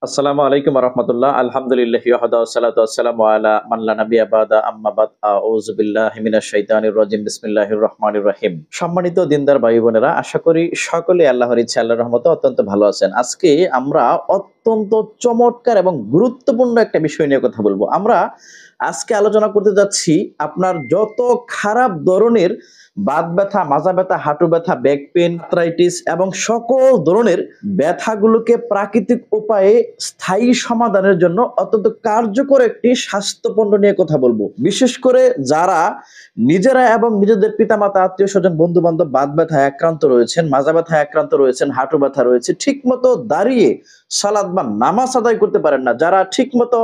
আসসালামু আলাইকুম রহমতুল্লাহ আলহামদুলিল্লাহ ওয়াহদা ওয়াসসালাতু ওয়াসসালামু আলা মান লা নাবিয়্যা বাদা আম্মা বাদ আউযু বিল্লাহি মিনাশ শাইতানির রাজিম বিসমিল্লাহির রহমানির রহিম। সম্মানিত দিনদার ভাই বোনেরা, আশা করি সকলে আল্লাহর ইচ্ছা আল্লাহর রহমতে অত্যন্ত ভালো আছেন। আজকে আমরা অত্যন্ত চমৎকার এবং গুরুত্বপূর্ণ একটা বিষয় নিয়ে কথা বলবো। আমরা আজকে আলোচনা করতে যাচ্ছি আপনার যত খারাপ ধরনের বাত ব্যথা, মাজা ব্যথা, হাঁটু ব্যথা, ব্যাক পেন, আর্থ্রাইটিস এবং সকল ধরনের ব্যথাগুলোকে প্রাকৃতিক উপায়ে স্থায়ী সমাধানের জন্য অত্যন্ত কার্যকর একটি স্বাস্থ্যপণ্য নিয়ে কথা বলবো। বিশেষ করে যারা নিজেরা এবং নিজেদের পিতামাতা, আত্মীয় স্বজন, বন্ধু বান্ধব বাত ব্যথায় আক্রান্ত রয়েছেন, মাজা ব্যথায় আক্রান্ত রয়েছেন, হাঁটু ব্যথা রয়েছে, ঠিক মতো দাঁড়িয়ে সালাত বা নামাজ আদায় করতে পারেন না, যারা ঠিক মতো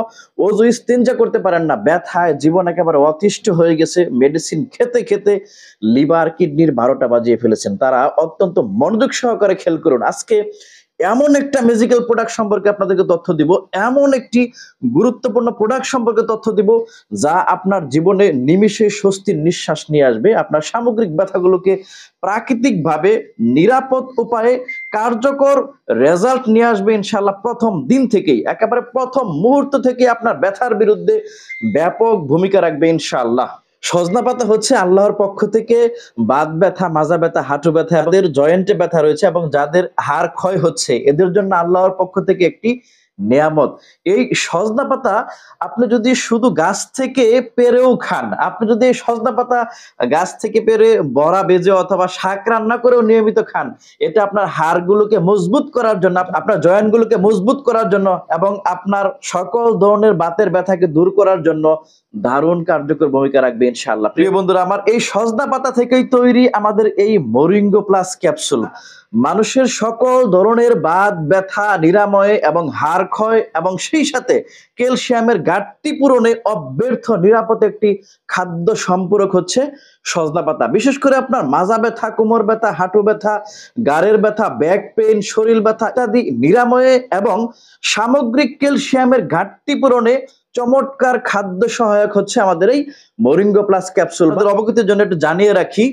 ওযু ইস্তিনজা করতে পারেন না, ব্যথায় জীবন একেবারে অতিষ্ঠ হয়ে গেছে, মেডিসিন খেতে খেতে লিভার কিডনির 12টা বাজিয়ে ফেলেছেন, তারা অত্যন্ত মনোযোগ সহকারে খেয়াল করুন। আজকে এমন একটা ম্যাজিক্যাল প্রোডাক্ট সম্পর্কে আপনাদেরকে তথ্য দিব, এমন একটি গুরুত্বপূর্ণ প্রোডাক্ট সম্পর্কে তথ্য দিব যা আপনার জীবনে নিমিষে স্বস্তির নিঃশ্বাস নিয়ে আসবে, আপনার সামগ্রিক ব্যথাগুলোকে প্রাকৃতিকভাবে নিরাপদ উপায়ে কার্যকর রেজাল্ট নিয়ে আসবে ইনশাআল্লাহ। প্রথম দিন থেকেই, একেবারে প্রথম মুহূর্ত থেকে আপনার ব্যথার বিরুদ্ধে ব্যাপক ভূমিকা রাখবে ইনশাআল্লাহ। সজনা পাতা হচ্ছে আল্লাহর পক্ষ থেকে বাত ব্যথা, মাজা ব্যথা, হাঁটু ব্যথা, এদের জয়েন্টে ব্যথা রয়েছে এবং যাদের হাড় ক্ষয় হচ্ছে এদের জন্য আল্লাহর পক্ষ থেকে একটি নেয়ামত। এই সজনা পাতা আপনি যদি শুধু গাছ থেকে পেরেও খান, আপনি যদি এই সজনা পাতা গাছ থেকে পেরে বড়া ভেজে অথবা শাক রান্না করেও নিয়মিত খান, এটা আপনার হাড়গুলোকে মজবুত করার জন্য, আপনার জয়েন্টগুলোকে মজবুত করার জন্য এবং আপনার সকল ধরনের বাতের ব্যথাকে দূর করার জন্য দারুণ কার্যকর ভূমিকা রাখবে ইনশাআল্লাহ। প্রিয় বন্ধুরা আমার, এই সজনা পাতা থেকেই তৈরি আমাদের এই মরিঙ্গো প্লাস ক্যাপসুল। মানুষের সকল ধরনের বাত ব্যথা নিরাময়ে এবং হাড় ক্ষয় এবং সেই সাথে ক্যালসিয়ামের ঘাটতি পূরণে অব্যর্থ নিরাপদ একটি খাদ্য সম্পূরক হচ্ছে সজনা পাতা। বিশেষ করে আপনার মাজা ব্যথা, কোমর ব্যথা, হাঁটু ব্যথা, গাড়ের ব্যথা, ব্যাক পেইন, শরীর ব্যথা ইত্যাদি নিরাময়ে এবং সামগ্রিক ক্যালসিয়ামের ঘাটতি পূরণে চমৎকার খাদ্য সহায়ক হচ্ছে আমাদের এই মরিঙ্গো প্লাস ক্যাপসুল। আমাদের অবগতির জন্য একটু জানিয়ে রাখি,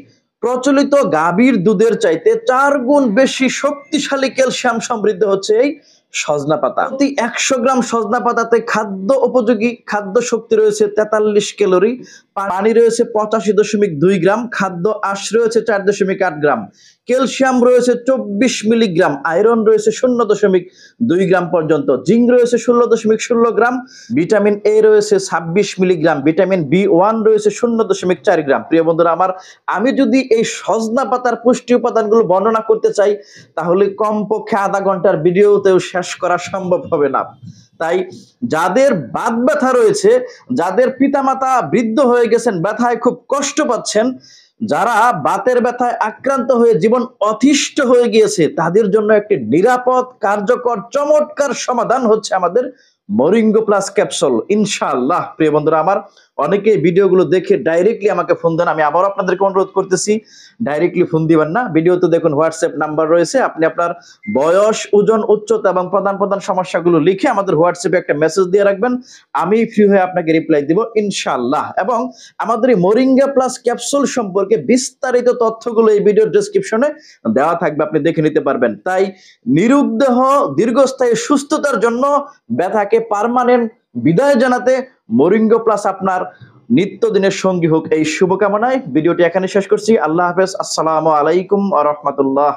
প্রচলিত গাভীর দুধের চাইতে 4 গুণ বেশি শক্তিশালী ক্যালসিয়াম সমৃদ্ধ হচ্ছে এই সজনা পাতা। প্রতি 100 গ্রাম সজনা পাতাতে খাদ্য উপযোগী খাদ্য শক্তি রয়েছে 43 ক্যালোরি, পানি রয়েছে 85.2 গ্রাম, খাদ্য আঁশ রয়েছে 4.8 গ্রাম, ক্যালসিয়াম রয়েছে 24 মিলিগ্রাম, আয়রন রয়েছে 0.2 গ্রাম পর্যন্ত, জিঙ্ক রয়েছে 16.16 গ্রাম, ভিটামিন এ রয়েছে 26 মিলিগ্রাম, ভিটামিন বি1 রয়েছে 0.4 গ্রাম। প্রিয় বন্ধুরা আমার, আমি যদি এই সজনা পাতার পুষ্টি উপাদানগুলো বর্ণনা করতে চাই তাহলে কমপক্ষে আধা ঘন্টার ভিডিওতেও শেষ করা সম্ভব হবে না। তাই যাদের বাত ব্যথা রয়েছে, যাদের পিতামাতা বৃদ্ধ হয়ে গেছেন, ব্যথায় খুব কষ্ট পাচ্ছেন, যারা বাতের ব্যথায় আক্রান্ত হয়ে জীবন অতিষ্ঠ হয়ে গিয়েছে, তাদের জন্য একটি নিরাপদ, কার্যকর, চমৎকার সমাধান হচ্ছে আমাদের মরিঙ্গো প্লাস ক্যাপসুল ইনশাআল্লাহ। প্রিয় বন্ধুরা আমার, অনেকে ভিডিওগুলো দেখে ডাইরেক্টলি আমাকে ফোন দেন, আমি আবার আপনাদেরকে অনুরোধ করতেছি ডাইরেক্টলি ফোন দিবেন না। ভিডিওতে দেখুন হোয়াটসঅ্যাপ নাম্বার রয়েছে, আপনি আপনার বয়স, ওজন, উচ্চতা এবং প্রধান প্রধান সমস্যাগুলো লিখে আমাদের হোয়াটসঅ্যাপে একটা মেসেজ দিয়ে রাখবেন, আমি ফ্রি হয়ে আপনাকে রিপ্লাই দিব ইনশাআল্লাহ। এবং আমাদের এই মরিঙ্গা প্লাস ক্যাপসুল সম্পর্কে বিস্তারিত তথ্যগুলো এই ভিডিওর ডেসক্রিপশনে দেওয়া থাকবে, আপনি দেখে নিতে পারবেন। তাই নিরোগ দেহ, দীর্ঘস্থায়ী সুস্থতার জন্য ব্যথাকে পার্মানেন্ট বিদায় জানাতে মরিঙ্গো প্লাস আপনার নিত্যদিনের সঙ্গী হোক, এই শুভকামনায় ভিডিওটি এখানে শেষ করছি। আল্লাহ হাফেজ, আসসালামু আলাইকুম ওয়া রাহমাতুল্লাহ।